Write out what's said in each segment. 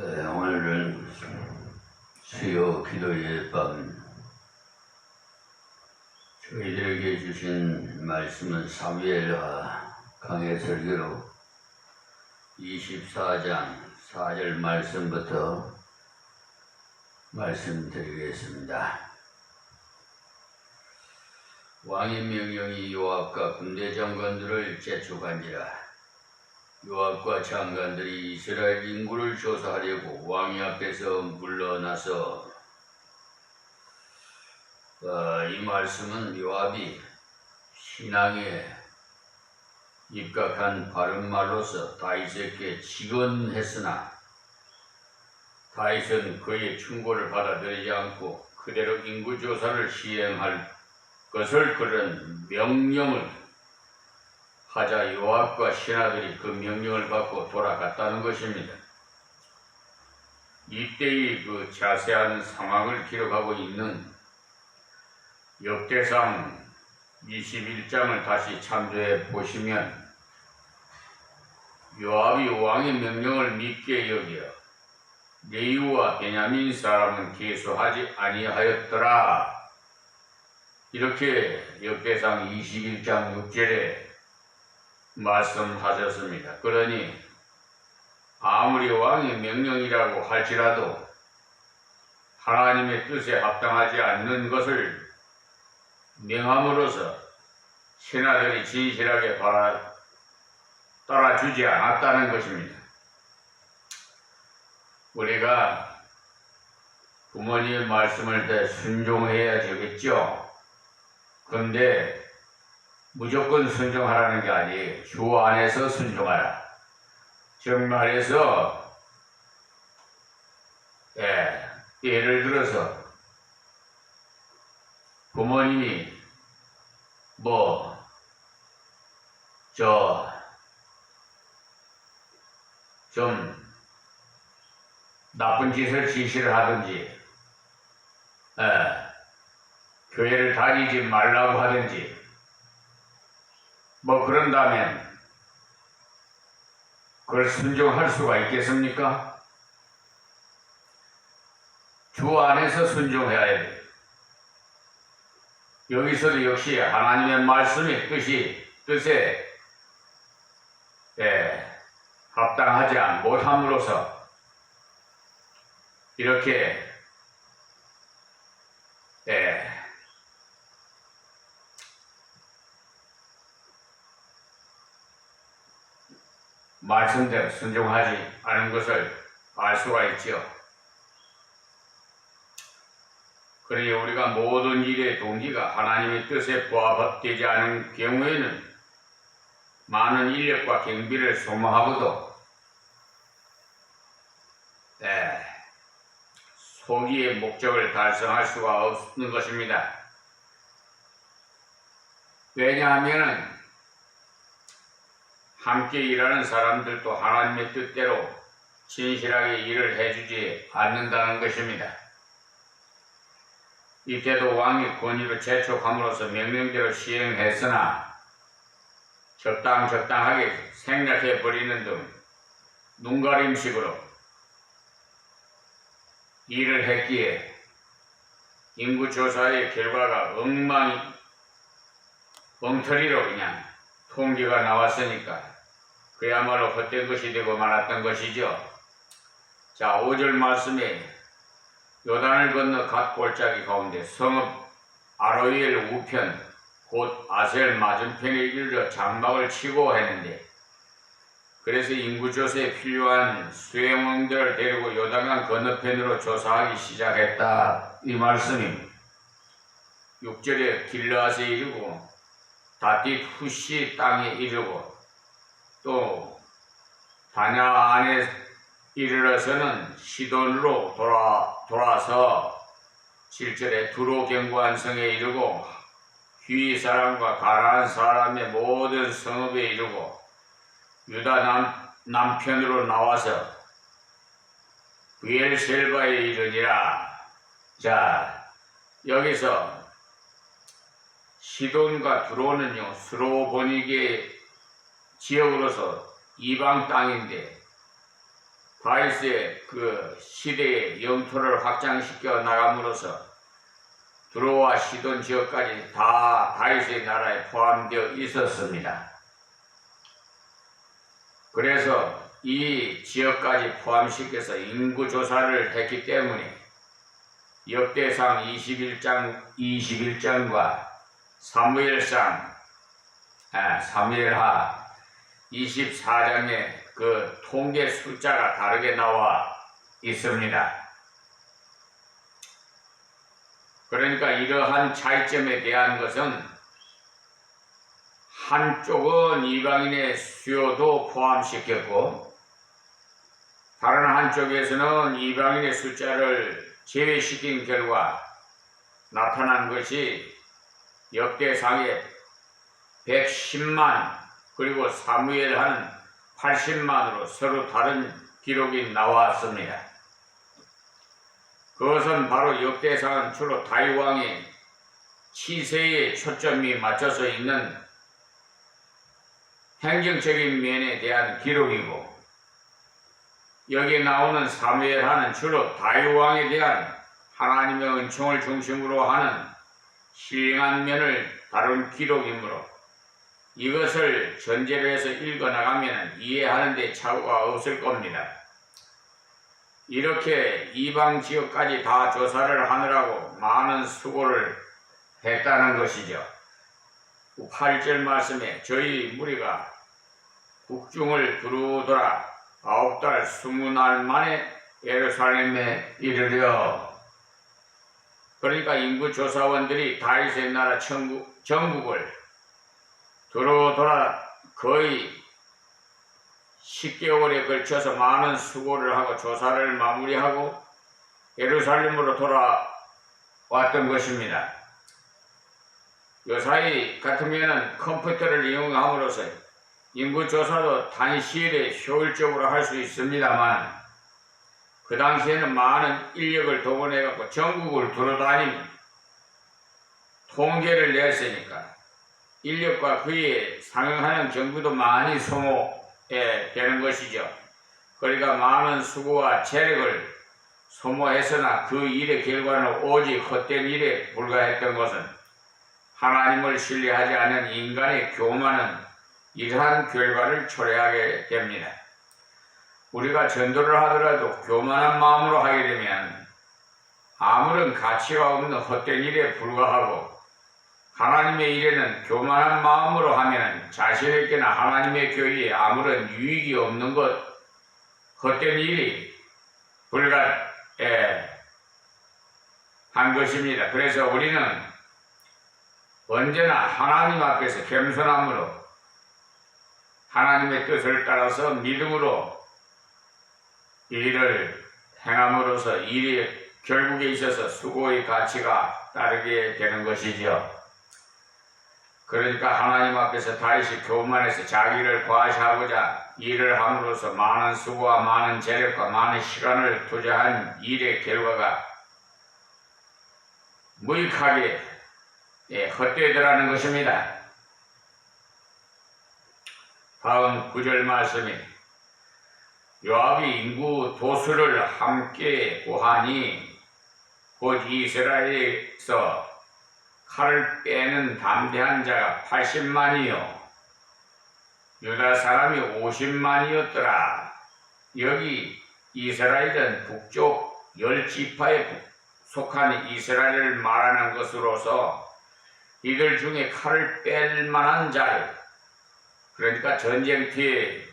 오늘은 수요 기도의 밤, 저희들에게 주신 말씀은 사무엘하 강해 설교로 24장 4절 말씀부터 말씀드리겠습니다. 왕의 명령이 요압과 군대 장관들을 재촉한지라. 요압과 장관들이 이스라엘 인구를 조사하려고 왕의 앞에서 물러나서 이 말씀은 요압이 신앙에 입각한 바른 말로서 다윗에게 직언했으나 다윗은 그의 충고를 받아들이지 않고 그대로 인구 조사를 시행할 것을 그런 명령을 하자 요압과 신하들이 그 명령을 받고 돌아갔다는 것입니다. 이때의 그 자세한 상황을 기록하고 있는 역대상 21장을 다시 참조해 보시면 요압이 왕의 명령을 믿게 여겨 레위와 베냐민 사람은 계수하지 아니하였더라. 이렇게 역대상 21장 6절에 말씀하셨습니다. 그러니 아무리 왕의 명령이라고 할지라도 하나님의 뜻에 합당하지 않는 것을 명함으로써 신하들이 진실하게 따라주지 않았다는 것입니다. 우리가 부모님의 말씀을 다 순종해야 되겠죠. 그런데 무조건 순종하라는 게 아니에요. 주 안에서 순종하라. 즉 말해서 예를 들어서 부모님이 좀 나쁜 짓을 지시를 하든지 교회를 다니지 말라고 하든지 그런다면 그걸 순종할 수가 있겠습니까? 주 안에서 순종해야 돼요. 여기서도 역시 하나님의 말씀의 뜻에 합당하지 못함으로써 이렇게 말씀대로 순종하지 않은 것을 알 수가 있죠. 그러니 우리가 모든 일의 동기가 하나님의 뜻에 부합되지 않은 경우에는 많은 인력과 경비를 소모하고도 소기의 목적을 달성할 수가 없는 것입니다. 왜냐하면 함께 일하는 사람들도 하나님의 뜻대로 진실하게 일을 해주지 않는다는 것입니다. 이때도 왕이 권위로 재촉함으로써 명령대로 시행했으나 적당하게 생략해버리는 등 눈가림식으로 일을 했기에 인구조사의 결과가 엉터리로 그냥 통계가 나왔으니까 그야말로 헛된 것이 되고 말았던 것이죠. 자, 5절 말씀에 요단을 건너 갓 골짜기 가운데 성읍 아로엘 우편 곧 아셀 맞은편에 이르러 장막을 치고 했는데, 그래서 인구조사에 필요한 수행원들을 데리고 요단강 건너편으로 조사하기 시작했다. 이 말씀이 6절에 길르앗에 이르고 다윗 후시 땅에 이르고 또 다냐 안에 이르러서는 시돈으로 돌아서 7절에 두로 견고한 성에 이르고 휘 사람과 가나안 사람의 모든 성읍에 이르고 유다 남편으로 나와서 브엘셀바에 이르니라. 자, 여기서 시돈과 두로는요, 스로보닉의 지역으로서 이방 땅인데 다윗의 그 시대의 영토를 확장시켜 나감으로써 두로와 시돈 지역까지 다 다윗의 나라에 포함되어 있었습니다. 그래서 이 지역까지 포함시켜서 인구조사를 했기 때문에 역대상 21장과 사무엘하 24장에 그 통계 숫자가 다르게 나와 있습니다. 그러니까 이러한 차이점에 대한 것은 한쪽은 이방인의 수요도 포함시켰고 다른 한쪽에서는 이방인의 숫자를 제외시킨 결과 나타난 것이 역대상에 110만 그리고 사무엘하는 80만으로 서로 다른 기록이 나왔습니다. 그것은 바로 역대상은 주로 다윗 왕의 치세에 초점이 맞춰서 있는 행정적인 면에 대한 기록이고 여기에 나오는 사무엘하는 주로 다윗 왕에 대한 하나님의 은총을 중심으로 하는 신령한 면을 다룬 기록이므로 이것을 전제로 해서 읽어나가면 이해하는 데 착오가 없을 겁니다. 이렇게 이방 지역까지 다 조사를 하느라고 많은 수고를 했다는 것이죠. 8절 말씀에 저희 무리가 국중을 두루 돌아 9달 20날 만에 예루살렘에 이르려. 그러니까 인구조사원들이 다윗의 나라 전국을 두루 돌아 거의 10개월에 걸쳐서 많은 수고를 하고 조사를 마무리하고 예루살렘으로 돌아왔던 것입니다. 요사이 같으면은 컴퓨터를 이용함으로써 인구조사도 단시일에 효율적으로 할 수 있습니다만 그 당시에는 많은 인력을 동원해갖고 전국을 돌아다니며 통계를 냈으니까 인력과 그에 상응하는 정부도 많이 소모해 되는 것이죠. 그러니까 많은 수고와 체력을 소모했으나 그 일의 결과는 오직 헛된 일에 불과했던 것은 하나님을 신뢰하지 않는 인간의 교만은 이러한 결과를 초래하게 됩니다. 우리가 전도를 하더라도 교만한 마음으로 하게 되면 아무런 가치가 없는 헛된 일에 불과하고 하나님의 일에는 교만한 마음으로 하면 자신에게나 하나님의 교회에 아무런 유익이 없는 것, 헛된 일이 불가한 것입니다. 그래서 우리는 언제나 하나님 앞에서 겸손함으로 하나님의 뜻을 따라서 믿음으로 일을 행함으로써 일이 결국에 있어서 수고의 가치가 따르게 되는 것이죠. 그러니까 하나님 앞에서 다윗이 교만해서 자기를 과시하고자 일을 함으로써 많은 수고와 많은 재력과 많은 시간을 투자한 일의 결과가 무익하게 헛되더라는 것입니다. 다음 9절 말씀에 요압이 인구 도수를 함께 구하니 곧 이스라엘에서 칼을 빼는 담대한 자가 80만이요 유다 사람이 50만이었더라. 여기 이스라엘은 북쪽 10지파에 속한 이스라엘을 말하는 것으로서 이들 중에 칼을 뺄 만한 자를, 그러니까 전쟁터에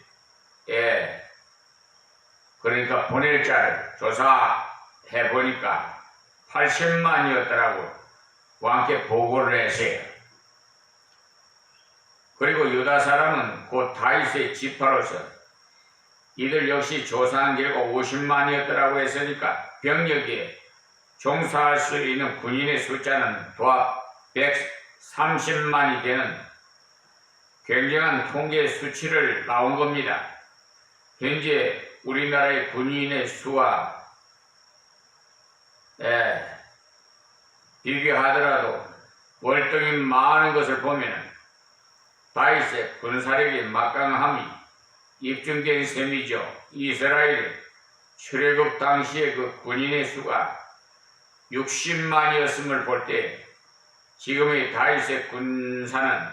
그러니까 보낼 자를 조사해 보니까 80만이었더라고 왕께 보고를 했어요. 그리고 유다 사람은 곧 다윗의 지파로서 이들 역시 조사한 결과 50만이었더라고 했으니까 병력에 종사할 수 있는 군인의 숫자는 도합 130만이 되는 굉장한 통계 수치를 나온 겁니다. 현재 우리나라의 군인의 수와 비교하더라도 월등히 많은 것을 보면 다윗의 군사력의 막강함이 입증된 셈이죠. 이스라엘이 출애굽 당시에 그 군인의 수가 60만이었음을 볼 때 지금의 다윗의 군사는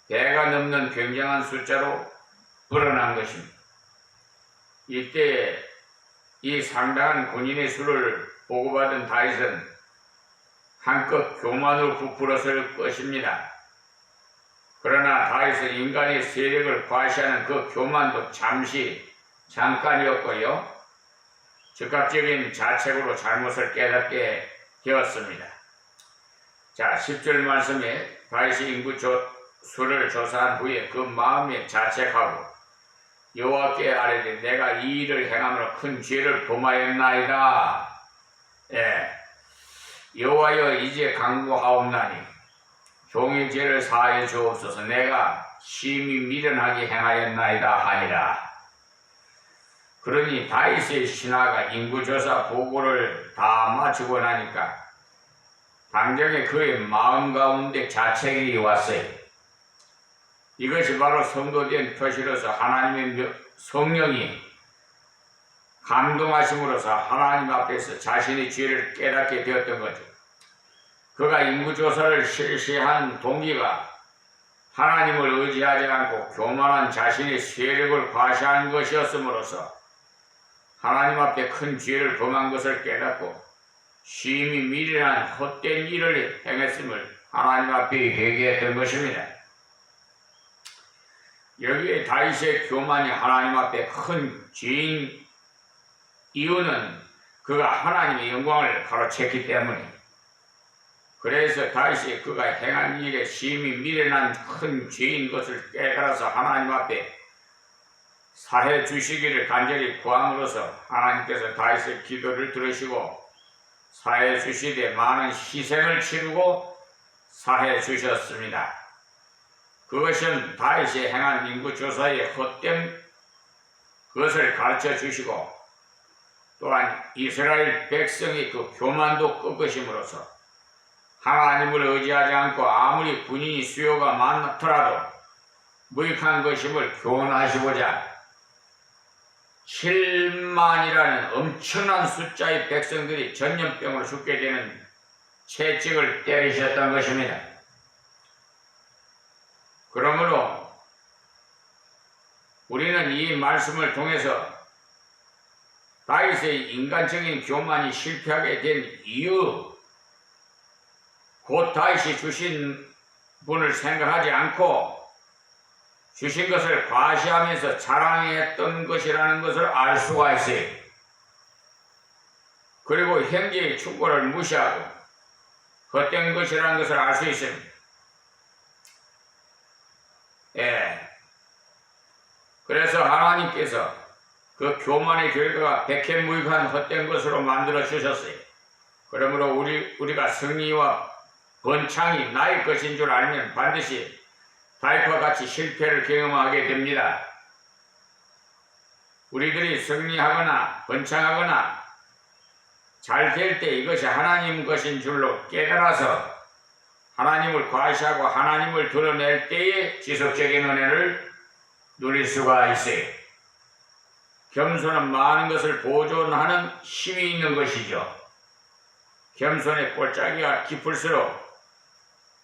배가 넘는 굉장한 숫자로 불어난 것입니다. 이때 이 상당한 군인의 수를 보고받은 다윗은 한껏 교만으로 부풀었을 것입니다. 그러나 다윗은 인간의 세력을 과시하는 그 교만도 잠깐이었고요. 즉각적인 자책으로 잘못을 깨닫게 되었습니다. 자, 10절 말씀에 다윗이 인구 수를 조사한 후에 그 마음에 자책하고 여호와께 아뢰되 내가 이 일을 행함으로 큰 죄를 범하였나이다. 여호와여 이제 간구하옵나니 종의 죄를 사하여 주옵소서. 내가 심히 미련하게 행하였나이다 하니라. 그러니 다윗의 신하가 인구조사 보고를 다 마치고 나니까 당장에 그의 마음 가운데 자책이 왔어요. 이것이 바로 성도된 표시로서 하나님의 성령이 감동하심으로써 하나님 앞에서 자신의 죄를 깨닫게 되었던 거죠. 그가 인구조사를 실시한 동기가 하나님을 의지하지 않고 교만한 자신의 세력을 과시한 것이었으므로서 하나님 앞에 큰 죄를 범한 것을 깨닫고 심히 미련한 헛된 일을 행했음을 하나님 앞에 회개했던 것입니다. 여기에 다윗의 교만이 하나님 앞에 큰 죄인 이유는 그가 하나님의 영광을 가로챘기 때문에, 그래서 다윗이 그가 행한 일에 심히 미련한 큰 죄인 것을 깨달아서 하나님 앞에 사해 주시기를 간절히 구함으로써 하나님께서 다윗의 기도를 들으시고 사해 주시되 많은 희생을 치르고 사해 주셨습니다. 그것은 다윗이 행한 인구조사의 헛된 것을 가르쳐 주시고 또한 이스라엘 백성의 그 교만도 꺾으심으로써 하나님을 의지하지 않고 아무리 군인이 수요가 많더라도 무익한 것임을 교훈하시고자 7만이라는 엄청난 숫자의 백성들이 전염병으로 죽게 되는 채찍을 때리셨던 것입니다. 그러므로 우리는 이 말씀을 통해서 다윗의 인간적인 교만이 실패하게 된 이유, 곧 다윗이 주신 분을 생각하지 않고 주신 것을 과시하면서 자랑했던 것이라는 것을 알 수가 있어요. 그리고 형제의 충고를 무시하고 헛된 것이라는 것을 알 수 있습니다. 그래서 하나님께서 그 교만의 결과가 백해무익한 헛된 것으로 만들어 주셨어요. 그러므로 우리가 승리와 번창이 나의 것인 줄 알면 반드시 다윗과 같이 실패를 경험하게 됩니다. 우리들이 승리하거나 번창하거나 잘 될 때 이것이 하나님 것인 줄로 깨달아서 하나님을 과시하고 하나님을 드러낼 때에 지속적인 은혜를 누릴 수가 있어요. 겸손은 많은 것을 보존하는 힘이 있는 것이죠. 겸손의 골짜기가 깊을수록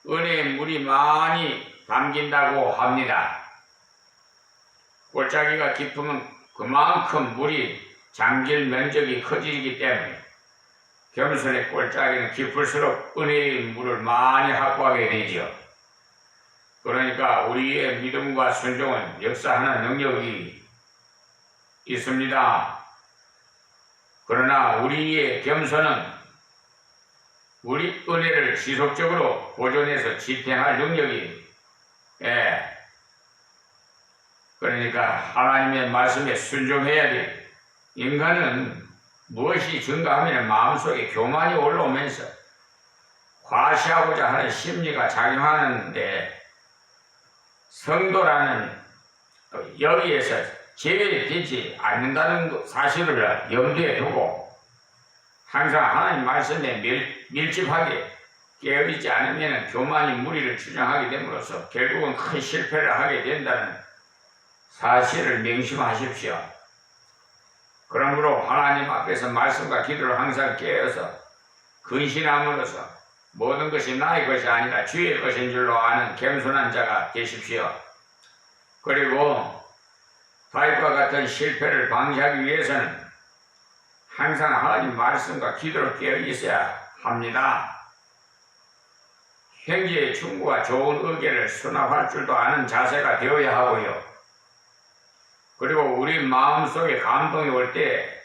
은혜의 물이 많이 담긴다고 합니다. 골짜기가 깊으면 그만큼 물이 잠길 면적이 커지기 때문에 겸손의 골짜기는 깊을수록 은혜의 물을 많이 확보하게 되죠. 그러니까 우리의 믿음과 순종은 역사하는 능력이 있습니다. 그러나 우리의 겸손은 우리 은혜를 지속적으로 보존해서 지탱할 능력이 그러니까 하나님의 말씀에 순종해야 돼. 인간은 무엇이 증가하면 마음속에 교만이 올라오면서 과시하고자 하는 심리가 작용하는데 성도라는 여기에서 제외되지 않는다는 사실을 염두에 두고 항상 하나님 말씀에 밀집하게 깨어있지 않으면 교만이 무리를 주장하게 됨으로써 결국은 큰 실패를 하게 된다는 사실을 명심하십시오. 그러므로 하나님 앞에서 말씀과 기도를 항상 깨어서 근신함으로써 모든 것이 나의 것이 아니라 주의 것인 줄로 아는 겸손한 자가 되십시오. 그리고 다윗과 같은 실패를 방지하기 위해서는 항상 하나님 말씀과 기도로 깨어 있어야 합니다. 형제의 충고와 좋은 의견을 수납할 줄도 아는 자세가 되어야 하고요. 그리고 우리 마음속에 감동이 올 때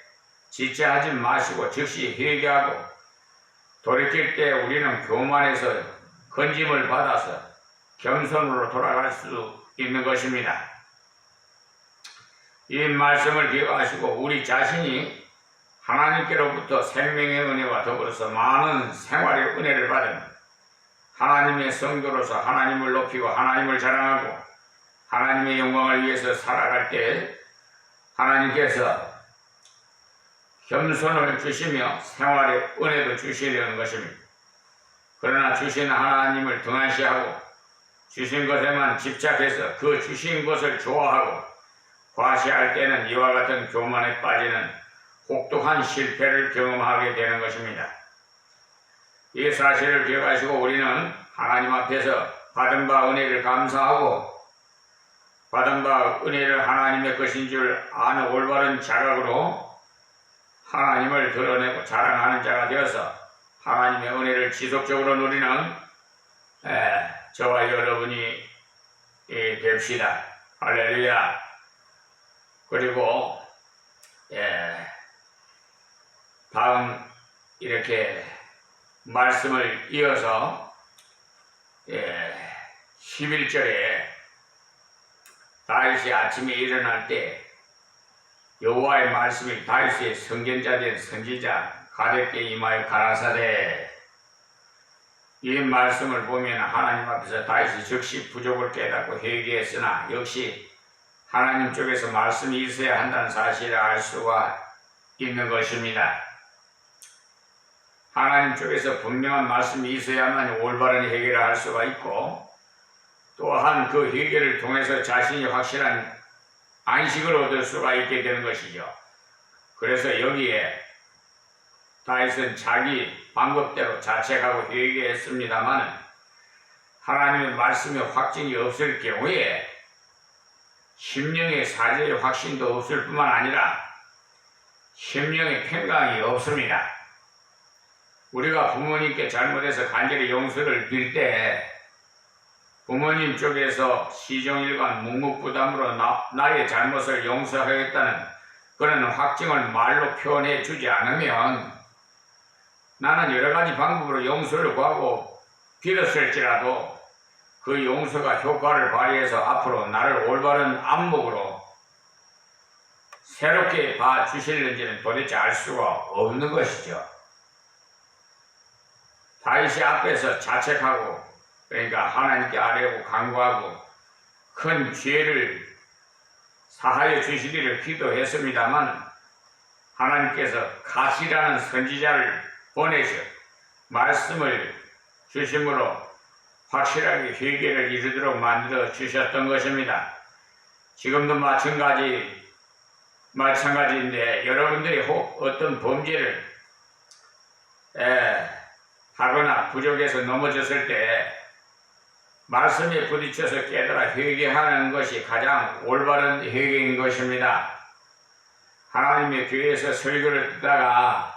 지체하지 마시고 즉시 회개하고 돌이킬 때 우리는 교만에서 건짐을 받아서 겸손으로 돌아갈 수 있는 것입니다. 이 말씀을 기억하시고 우리 자신이 하나님께로부터 생명의 은혜와 더불어서 많은 생활의 은혜를 받은 하나님의 성도로서 하나님을 높이고 하나님을 자랑하고 하나님의 영광을 위해서 살아갈 때 하나님께서 겸손을 주시며 생활의 은혜도 주시려는 것입니다. 그러나 주신 하나님을 등한시하고 주신 것에만 집착해서 그 주신 것을 좋아하고 과시할 때는 이와 같은 교만에 빠지는 혹독한 실패를 경험하게 되는 것입니다. 이 사실을 기억하시고 우리는 하나님 앞에서 받은 바 은혜를 감사하고 받은 바 은혜를 하나님의 것인 줄 아는 올바른 자각으로 하나님을 드러내고 자랑하는 자가 되어서 하나님의 은혜를 지속적으로 누리는 저와 여러분이 됩시다. 할렐루야. 그리고 다음 이렇게 말씀을 이어서 11절에 다윗이 아침에 일어날 때 여호와의 말씀이 다윗의 선견자 된 선지자 가데께 임하여 가라사대. 이 말씀을 보면 하나님 앞에서 다윗이 즉시 부족을 깨닫고 회개했으나 역시 하나님 쪽에서 말씀이 있어야 한다는 사실을 알 수가 있는 것입니다. 하나님 쪽에서 분명한 말씀이 있어야만 올바른 회개를 할 수가 있고 또한 그 회개를 통해서 자신이 확실한 안식을 얻을 수가 있게 되는 것이죠. 그래서 여기에 다윗은 자기 방법대로 자책하고 회개했습니다만 하나님의 말씀의 확증이 없을 경우에 심령의 사죄의 확신도 없을 뿐만 아니라 심령의 평강이 없습니다. 우리가 부모님께 잘못해서 간절히 용서를 빌 때 부모님 쪽에서 시종일관 묵묵부담으로 나의 잘못을 용서하겠다는 그런 확증을 말로 표현해 주지 않으면 나는 여러 가지 방법으로 용서를 구하고 빌었을지라도 그 용서가 효과를 발휘해서 앞으로 나를 올바른 안목으로 새롭게 봐주실는지는 도대체 알 수가 없는 것이죠. 다윗이 앞에서 자책하고 그러니까 하나님께 아뢰고 간구하고 큰 죄를 사하여 주시기를 기도했습니다만 하나님께서 가시라는 선지자를 보내셔 말씀을 주심으로 확실하게 회개를 이루도록 만들어 주셨던 것입니다. 지금도 마찬가지인데 여러분들이 혹 어떤 범죄를 하거나 부족해서 넘어졌을 때 말씀에 부딪혀서 깨달아 회개하는 것이 가장 올바른 회개인 것입니다. 하나님의 교회에서 설교를 듣다가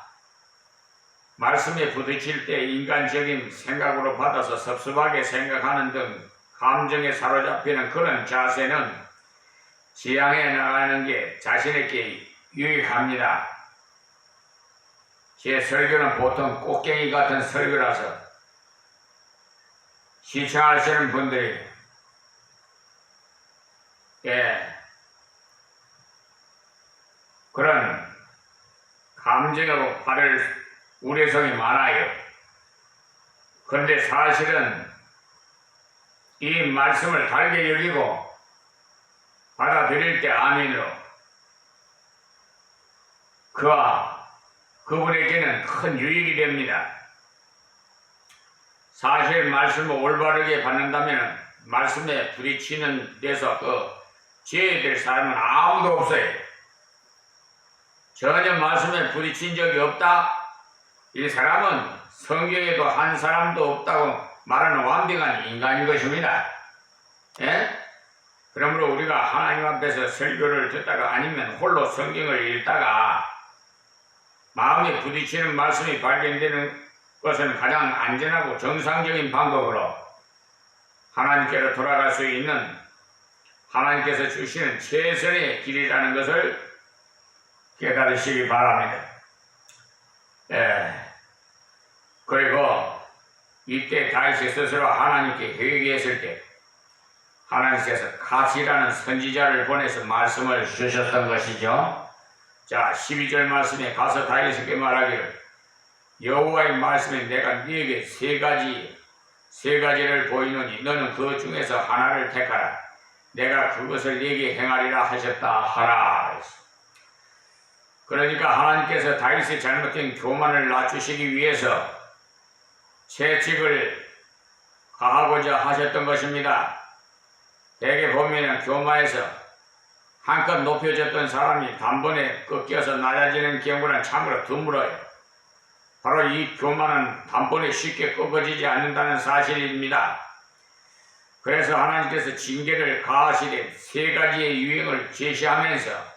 말씀에 부딪힐 때 인간적인 생각으로 받아서 섭섭하게 생각하는 등 감정에 사로잡히는 그런 자세는 지양해 나가는 게 자신에게 유익합니다. 제 설교는 보통 꽃갱이 같은 설교라서 시청하시는 분들이 그런 감정으로 받을 우려성이 많아요. 그런데 사실은 이 말씀을 달게 여기고 받아들일 때 아멘으로 그분에게는 큰 유익이 됩니다. 사실 말씀을 올바르게 받는다면 말씀에 부딪히는 데서 그 지어야 될 사람은 아무도 없어요. 전혀 말씀에 부딪힌 적이 없다. 이 사람은 성경에도 한 사람도 없다고 말하는 완벽한 인간인 것입니다. 예? 그러므로 우리가 하나님 앞에서 설교를 듣다가 아니면 홀로 성경을 읽다가 마음에 부딪히는 말씀이 발견되는 것은 가장 안전하고 정상적인 방법으로 하나님께로 돌아갈 수 있는 하나님께서 주시는 최선의 길이라는 것을 깨달으시기 바랍니다. 그리고 이때 다윗이 스스로 하나님께 회개했을 때 하나님께서 갓이라는 선지자를 보내서 말씀을 주셨던 것이죠. 자, 12절 말씀에 가서 다윗에게 말하기를 여호와의 말씀에 내가 네게 세 가지를 보이노니 너는 그 중에서 하나를 택하라. 내가 그것을 네게 행하리라 하셨다 하라. 그러니까 하나님께서 다윗의 잘못된 교만을 낮추시기 위해서 채찍을 가하고자 하셨던 것입니다. 대개 보면 교만에서 한껏 높여졌던 사람이 단번에 꺾여서 낮아지는 경우는 참으로 드물어요. 바로 이 교만은 단번에 쉽게 꺾어지지 않는다는 사실입니다. 그래서 하나님께서 징계를 가하시되 세 가지의 유형을 제시하면서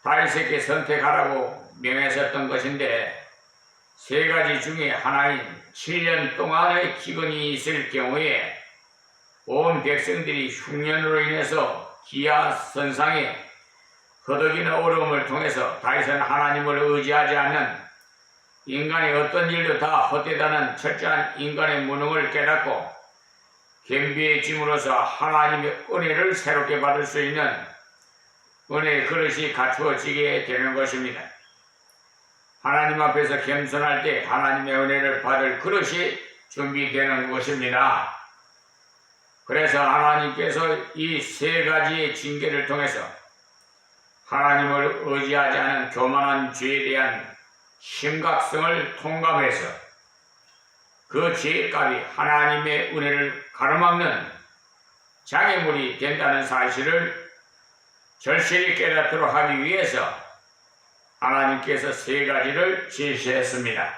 다윗에게 선택하라고 명하셨던 것인데 세 가지 중에 하나인 7년 동안의 기근이 있을 경우에 온 백성들이 흉년으로 인해서 기아 선상에 허덕이는 어려움을 통해서 다윗은 하나님을 의지하지 않는 인간의 어떤 일도 다 헛되다는 철저한 인간의 무능을 깨닫고 겸비해짐으로써 하나님의 은혜를 새롭게 받을 수 있는 은혜의 그릇이 갖추어지게 되는 것입니다. 하나님 앞에서 겸손할 때 하나님의 은혜를 받을 그릇이 준비되는 것입니다. 그래서 하나님께서 이 세 가지의 징계를 통해서 하나님을 의지하지 않은 교만한 죄에 대한 심각성을 통감해서 그 죄값이 하나님의 은혜를 가로막는 장애물이 된다는 사실을 절실히 깨닫도록 하기 위해서 하나님께서 세 가지를 제시했습니다.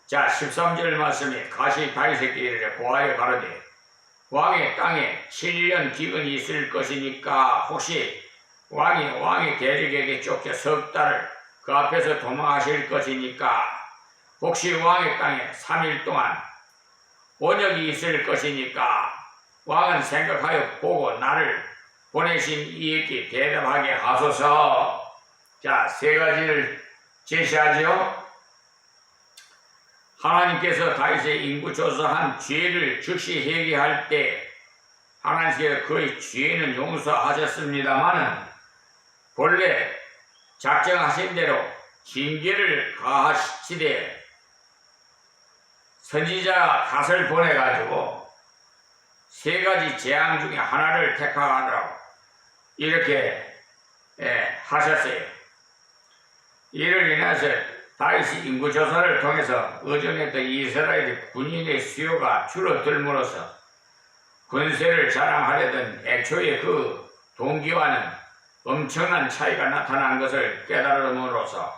자, 13절 말씀에 갓이 다윗에게 이르되 고하여 가로되 왕의 땅에 7년 기근이 있을 것이니까 혹시 왕의 대적에게 쫓겨 석 달을 그 앞에서 도망하실 것이니까 혹시 왕의 땅에 3일 동안 원역이 있을 것이니까 왕은 생각하여 보고 나를 보내신 이에게 대답하게 하소서. 자, 세 가지를 제시하지요. 하나님께서 다윗의 인구조사한 죄를 즉시 회개할 때 하나님께서 그의 죄는 용서하셨습니다마는 본래 작정하신 대로 징계를 가하시되 선지자 갓을 보내가지고 세 가지 재앙 중에 하나를 택하라고 이렇게 하셨어요. 이를 인해서 다윗이 인구조사를 통해서 의존했던 이스라엘 군인의 수요가 줄어들므로써 권세를 자랑하려던 애초에 그 동기와는 엄청난 차이가 나타난 것을 깨달음으로써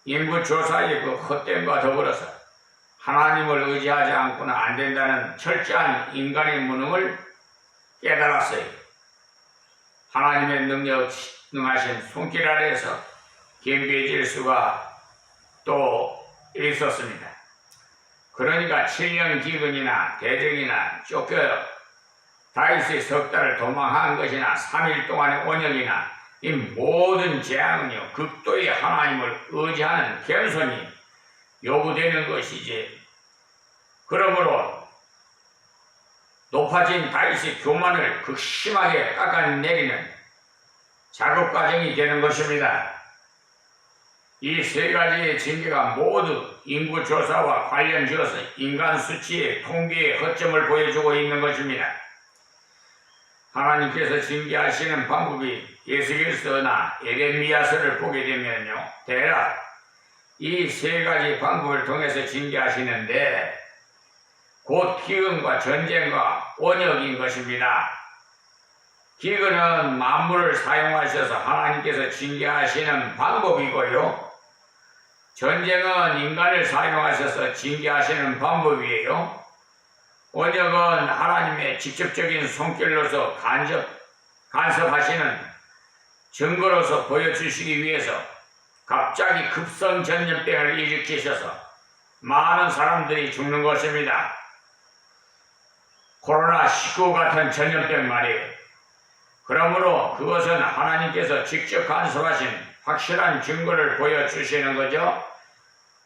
인구조사의 그 헛됨과 더불어서 하나님을 의지하지 않고는 안 된다는 철저한 인간의 무능을 깨달았어요. 하나님의 능하신 손길 아래에서 겸비해질 수가 또 있었습니다. 그러니까 7년 기근이나 대적이나 쫓겨 다윗의 석 달을 도망한 것이나 3일 동안의 원역이나 이 모든 재앙은요 극도의 하나님을 의지하는 겸손이 요구되는 것이지. 그러므로 높아진 다윗의 교만을 극심하게 깎아내리는 작업 과정이 되는 것입니다. 이 세 가지의 징계가 모두 인구조사와 관련지어서 인간 수치의 통계의 허점을 보여주고 있는 것입니다. 하나님께서 징계하시는 방법이 에스겔서나 에레미야서를 보게 되면요, 대략 이 세 가지 방법을 통해서 징계하시는데 곧 기근과 전쟁과 원역인 것입니다. 기근은 만물을 사용하셔서 하나님께서 징계하시는 방법이고요. 전쟁은 인간을 사용하셔서 징계하시는 방법이에요. 원역은 하나님의 직접적인 손길로서 간섭하시는 증거로서 보여주시기 위해서 갑자기 급성 전염병을 일으키셔서 많은 사람들이 죽는 것입니다. 코로나19 같은 전염병 말이에요. 그러므로 그것은 하나님께서 직접 간섭하신 확실한 증거를 보여주시는 거죠.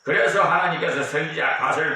그래서 하나님께서 선지자 갓을